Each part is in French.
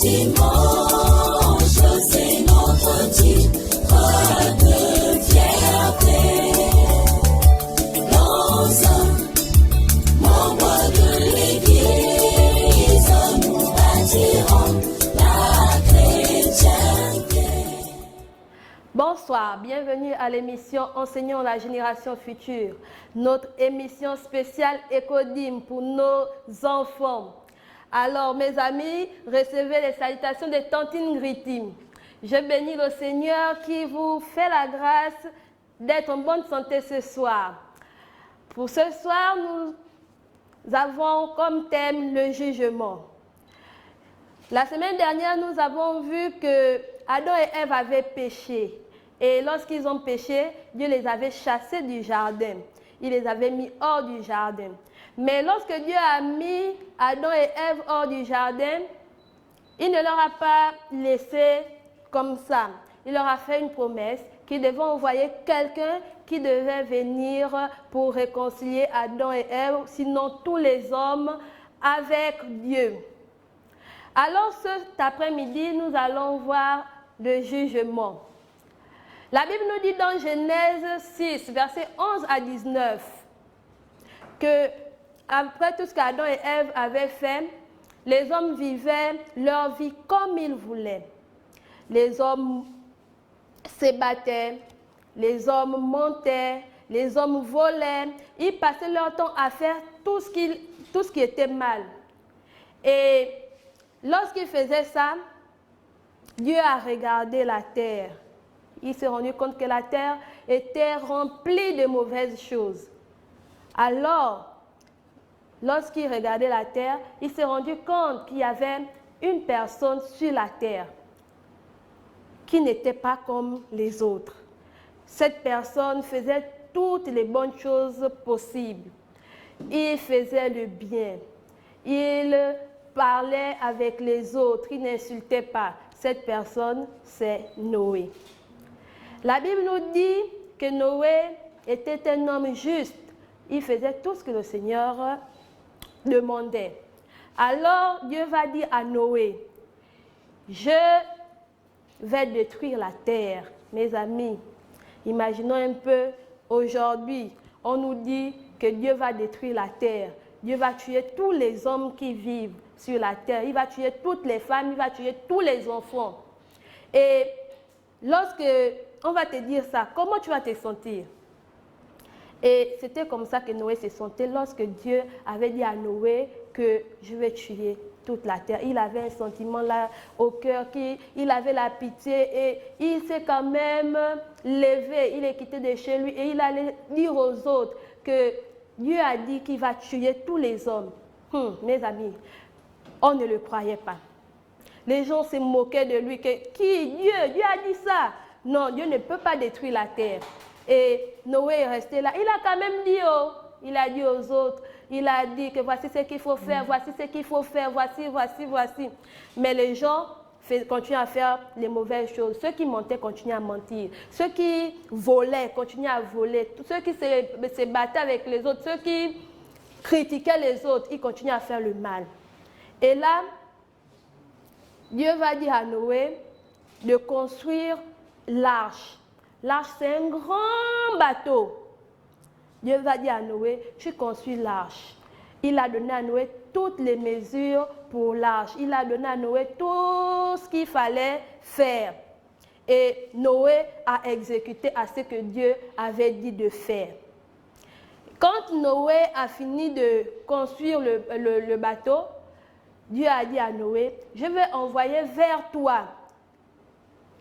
dimanche, c'est notre titre de fierté. Dans un membre de l'Église, nous bâtirons la chrétienté. Bonsoir, bienvenue à l'émission Enseignons la génération future, notre émission spéciale Écodim pour nos enfants. Alors mes amis, recevez les salutations de Tantine Gritim. Je bénis le Seigneur qui vous fait la grâce d'être en bonne santé ce soir. Pour ce soir, nous avons comme thème le jugement. La semaine dernière, nous avons vu que Adam et Ève avaient péché. Et lorsqu'ils ont péché, Dieu les avait chassés du jardin. Il les avait mis hors du jardin. Mais lorsque Dieu a mis Adam et Ève hors du jardin, il ne leur a pas laissé comme ça. Il leur a fait une promesse qu'ils devaient envoyer quelqu'un qui devait venir pour réconcilier Adam et Ève, sinon tous les hommes avec Dieu. Alors cet après-midi, nous allons voir le jugement. La Bible nous dit dans Genèse 6, versets 11 à 19, que après tout ce qu'Adam et Ève avaient fait, les hommes vivaient leur vie comme ils voulaient. Les hommes se battaient, les hommes montaient, les hommes volaient. Ils passaient leur temps à faire tout ce qui était mal. Et lorsqu'ils faisaient ça, Dieu a regardé la terre. Il s'est rendu compte que la terre était remplie de mauvaises choses. Alors, lorsqu'il regardait la terre, il s'est rendu compte qu'il y avait une personne sur la terre qui n'était pas comme les autres. Cette personne faisait toutes les bonnes choses possibles. Il faisait le bien. Il parlait avec les autres. Il n'insultait pas. Cette personne, c'est Noé. La Bible nous dit que Noé était un homme juste. Il faisait tout ce que le Seigneur demandait. Alors Dieu va dire à Noé, je vais détruire la terre. Mes amis, imaginons un peu aujourd'hui, on nous dit que Dieu va détruire la terre. Dieu va tuer tous les hommes qui vivent sur la terre. Il va tuer toutes les femmes, il va tuer tous les enfants. Et lorsque on va te dire ça, comment tu vas te sentir? Et c'était comme ça que Noé se sentait lorsque Dieu avait dit à Noé que je vais tuer toute la terre. Il avait un sentiment là au cœur, il avait la pitié et il s'est quand même levé. Il est quitté de chez lui et il allait dire aux autres que Dieu a dit qu'il va tuer tous les hommes. Mes amis, on ne le croyait pas. Les gens se moquaient de lui. Dieu a dit ça. Non, Dieu ne peut pas détruire la terre. Et Noé est resté là. Il a quand même dit, il a dit aux autres, il a dit que voici ce qu'il faut faire, voici ce qu'il faut faire, voici. Mais les gens continuent à faire les mauvaises choses. Ceux qui mentaient continuent à mentir. Ceux qui volaient continuent à voler. Ceux qui se battaient avec les autres, ceux qui critiquaient les autres, ils continuent à faire le mal. Et là, Dieu va dire à Noé de construire l'arche. L'arche, c'est un grand bateau. Dieu va dire à Noé, tu construis l'arche. Il a donné à Noé toutes les mesures pour l'arche. Il a donné à Noé tout ce qu'il fallait faire. Et Noé a exécuté à ce que Dieu avait dit de faire. Quand Noé a fini de construire le bateau, Dieu a dit à Noé, je vais envoyer vers toi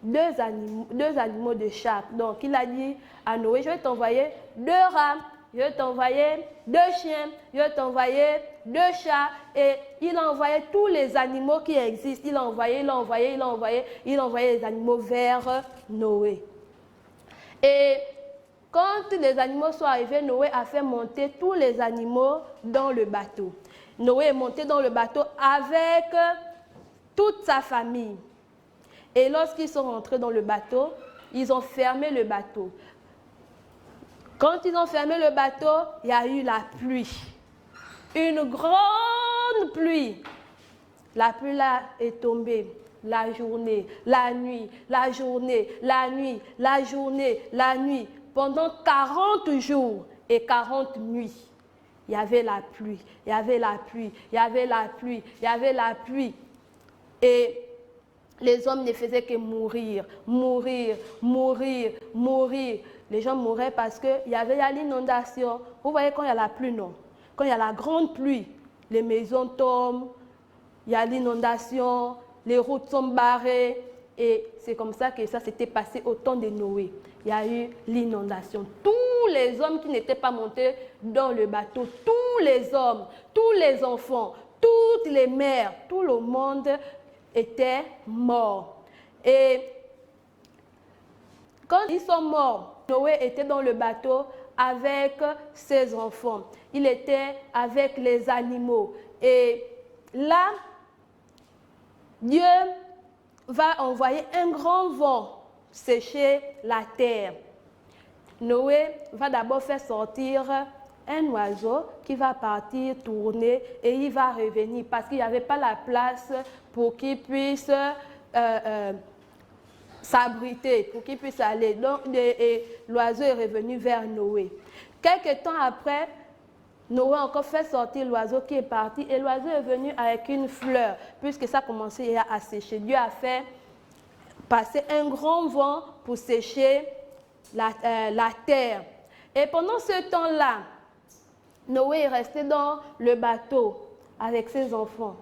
deux animaux de chaque. Donc, il a dit à Noé, je vais t'envoyer 2 rats, je vais t'envoyer 2 chiens, je vais t'envoyer 2 chats. Et il a envoyé tous les animaux qui existent. Il a envoyé les animaux vers Noé. Et quand les animaux sont arrivés, Noé a fait monter tous les animaux dans le bateau. Noé est monté dans le bateau avec toute sa famille. Et lorsqu'ils sont rentrés dans le bateau, ils ont fermé le bateau. Quand ils ont fermé le bateau, il y a eu la pluie. Une grande pluie. La pluie là est tombée. La journée, la nuit, la journée, la nuit, la journée, la nuit. Pendant 40 jours et 40 nuits. Il y avait la pluie, il y avait la pluie, il y avait la pluie, il y avait la pluie. Et les hommes ne faisaient que mourir, mourir, mourir, mourir. Les gens mouraient parce qu'il y avait l'inondation. Vous voyez quand il y a la pluie, non? Quand il y a la grande pluie, les maisons tombent, il y a l'inondation, les routes sont barrées. Et c'est comme ça que ça s'était passé au temps de Noé. Il y a eu l'inondation. Tous les hommes qui n'étaient pas montés dans le bateau, tous les hommes, tous les enfants, toutes les mères, tout le monde était mort. Et quand ils sont morts, Noé était dans le bateau avec ses enfants. Il était avec les animaux. Et là, Dieu va envoyer un grand vent sécher la terre. Noé va d'abord faire sortir un oiseau qui va partir, tourner et il va revenir parce qu'il n'y avait pas la place pour qu'il puisse s'abriter, pour qu'il puisse aller. Donc, l'oiseau est revenu vers Noé. Quelques temps après, Noé a encore fait sortir l'oiseau qui est parti et l'oiseau est venu avec une fleur puisque ça commençait à sécher. Dieu a fait passer un grand vent pour sécher la terre. Et pendant ce temps-là, Noé est resté dans le bateau avec ses enfants.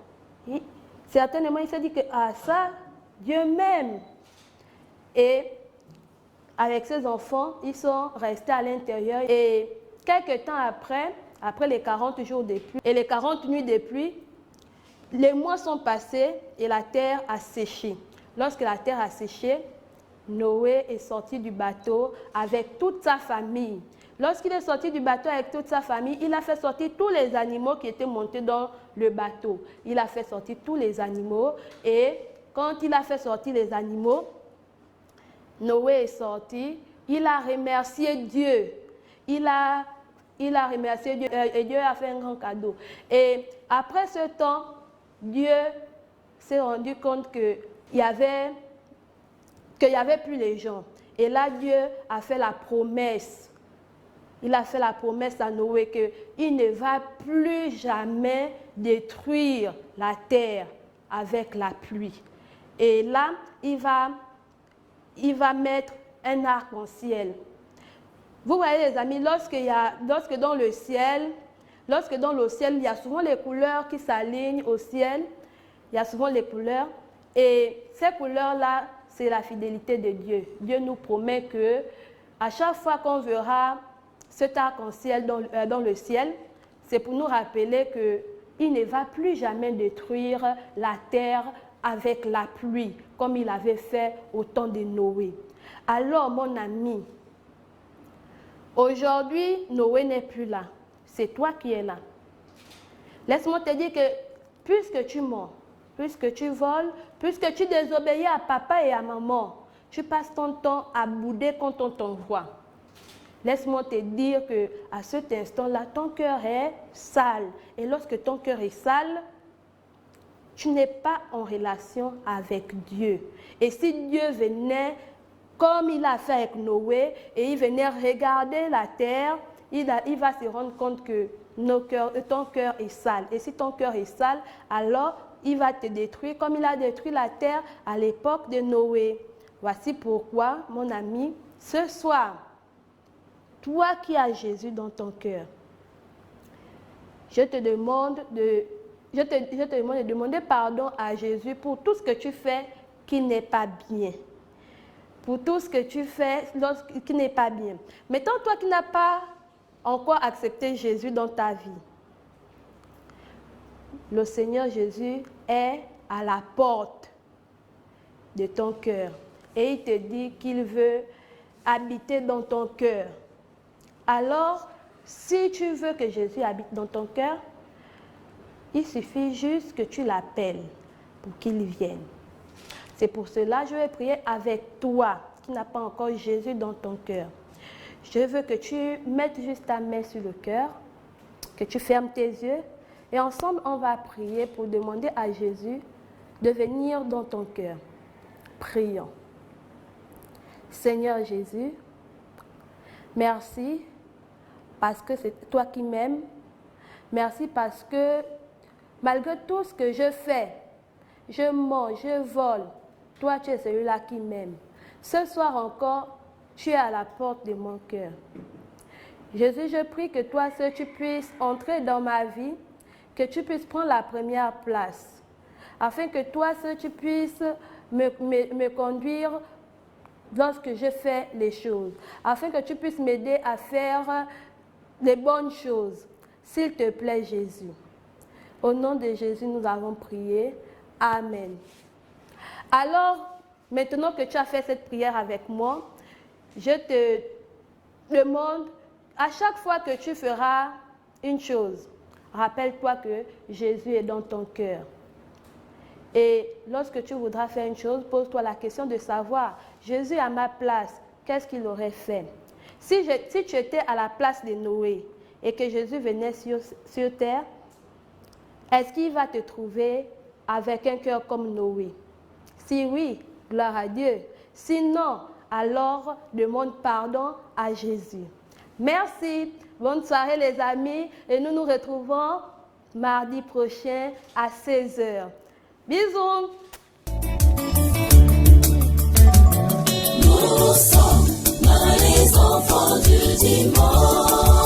Certainement, il s'est dit que ça, Dieu m'aime. Et avec ses enfants, ils sont restés à l'intérieur. Et quelques temps après les 40 jours de pluie et les 40 nuits de pluie, les mois sont passés et la terre a séché. Lorsque la terre a séché, Noé est sorti du bateau avec toute sa famille. Lorsqu'il est sorti du bateau avec toute sa famille, il a fait sortir tous les animaux qui étaient montés dans le bateau. Il a fait sortir tous les animaux et quand il a fait sortir les animaux, Noé est sorti, il a remercié Dieu. Il a remercié Dieu et Dieu a fait un grand cadeau. Et après ce temps, Dieu s'est rendu compte qu'il n'y avait plus les gens. Et là, Dieu a fait la promesse. Il a fait la promesse à Noé qu'il ne va plus jamais détruire la terre avec la pluie. Et là, il va mettre un arc-en-ciel. Vous voyez les amis, lorsque dans le ciel, il y a souvent les couleurs qui s'alignent au ciel, il y a souvent les couleurs, et ces couleurs-là, c'est la fidélité de Dieu. Dieu nous promet que à chaque fois qu'on verra cet arc-en-ciel dans le ciel, c'est pour nous rappeler qu'il ne va plus jamais détruire la terre avec la pluie, comme il avait fait au temps de Noé. Alors, mon ami, aujourd'hui, Noé n'est plus là. C'est toi qui es là. Laisse-moi te dire que puisque tu mens, puisque tu voles, puisque tu désobéis à papa et à maman, tu passes ton temps à bouder quand on t'envoie. Laisse-moi te dire qu'à cet instant-là, ton cœur est sale. Et lorsque ton cœur est sale, tu n'es pas en relation avec Dieu. Et si Dieu venait, comme il a fait avec Noé, et il venait regarder la terre, il va se rendre compte que ton cœur est sale. Et si ton cœur est sale, alors il va te détruire comme il a détruit la terre à l'époque de Noé. Voici pourquoi, mon ami, ce soir, toi qui as Jésus dans ton cœur, je te demande de demander pardon à Jésus pour tout ce que tu fais qui n'est pas bien. Pour tout ce que tu fais qui n'est pas bien. Mettons toi qui n'as pas encore accepté Jésus dans ta vie. Le Seigneur Jésus est à la porte de ton cœur et il te dit qu'il veut habiter dans ton cœur. Alors, si tu veux que Jésus habite dans ton cœur, il suffit juste que tu l'appelles pour qu'il vienne. C'est pour cela que je vais prier avec toi qui n'as pas encore Jésus dans ton cœur. Je veux que tu mettes juste ta main sur le cœur, que tu fermes tes yeux Et ensemble, on va prier pour demander à Jésus de venir dans ton cœur. Prions. Seigneur Jésus, merci parce que c'est toi qui m'aimes. Merci parce que malgré tout ce que je fais, je mange, je vole, toi tu es celui-là qui m'aime. Ce soir encore, tu es à la porte de mon cœur. Jésus, je prie que toi seul tu puisses entrer dans ma vie, que tu puisses prendre la première place, afin que toi seul tu puisses me conduire lorsque je fais les choses, afin que tu puisses m'aider à faire les bonnes choses. S'il te plaît, Jésus. Au nom de Jésus, nous avons prié. Amen. Alors, maintenant que tu as fait cette prière avec moi, je te demande, à chaque fois que tu feras une chose, rappelle-toi que Jésus est dans ton cœur. Et lorsque tu voudras faire une chose, pose-toi la question de savoir, Jésus à ma place, qu'est-ce qu'il aurait fait? Si tu étais à la place de Noé et que Jésus venait sur terre, est-ce qu'il va te trouver avec un cœur comme Noé? Si oui, gloire à Dieu. Sinon, alors demande pardon à Jésus. Merci. Bonne soirée les amis et nous nous retrouvons mardi prochain à 16h. Bisous. Nous sommes les enfants du dimanche.